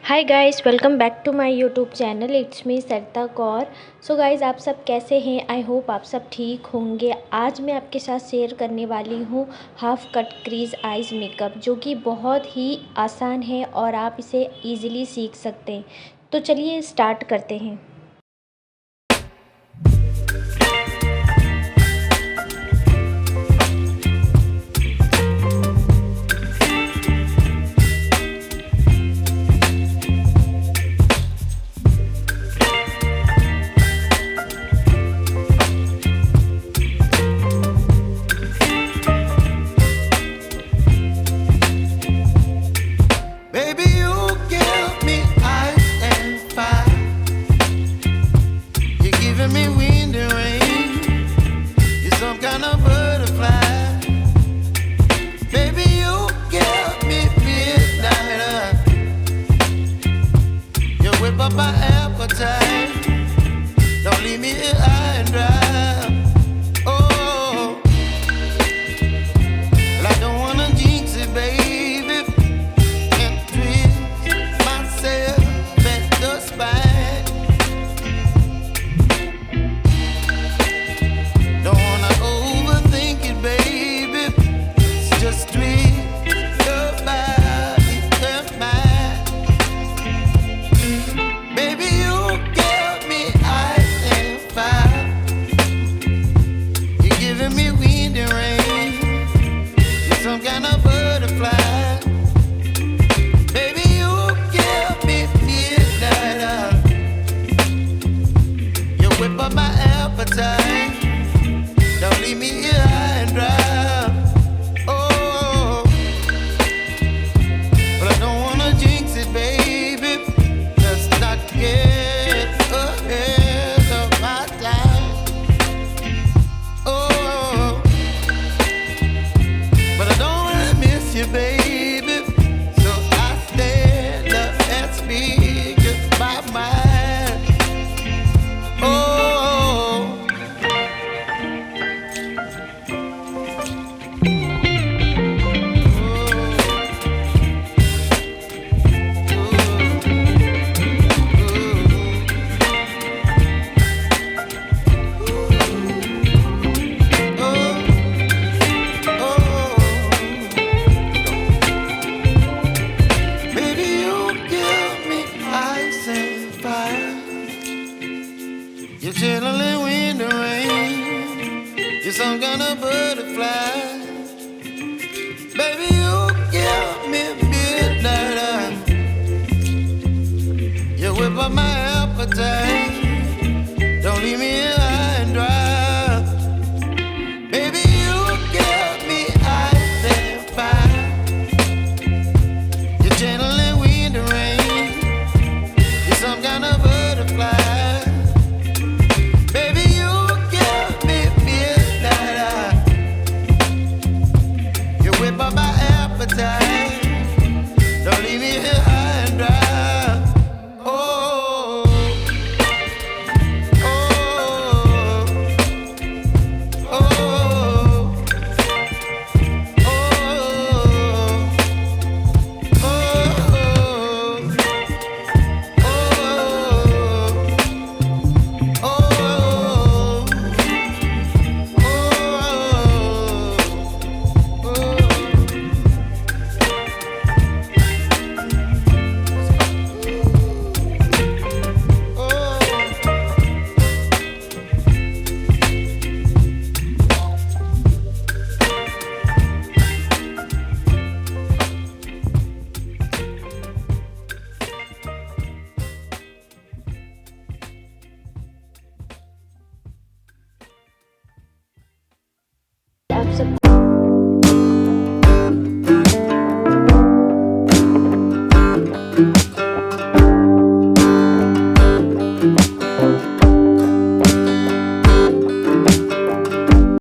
Hi guys, welcome back to my YouTube channel. It's me Sarita Kaur. So guys, आप सब कैसे हैं? आई होप आप सब ठीक होंगे। आज मैं आपके साथ शेयर करने वाली हूँ half cut crease eyes makeup, जो कि बहुत ही आसान है और आप इसे इजीली सीख सकते हैं। तो चलिए स्टार्ट करते हैं। Baby, you give me ice and fire. You're giving me wind and rain. You're some kind of butterfly. Baby, you give me midnight. You whip up my appetite. Don't leave me here high and dry. Oh, well, I don't wanna jinx it, baby. Some kind of butterfly. Baby, you give me midnight. You whip up my appetite. Don't leave me here high and dry. Oh, but I don't wanna jinx it, baby. Let's not get ahead of my time. Oh, but I don't wanna miss you, baby. So I stand up and speak my mind. Oh, you're chilling wind and rain. You're some kind of butterfly. Baby, you give me midnight. You whip up my appetite.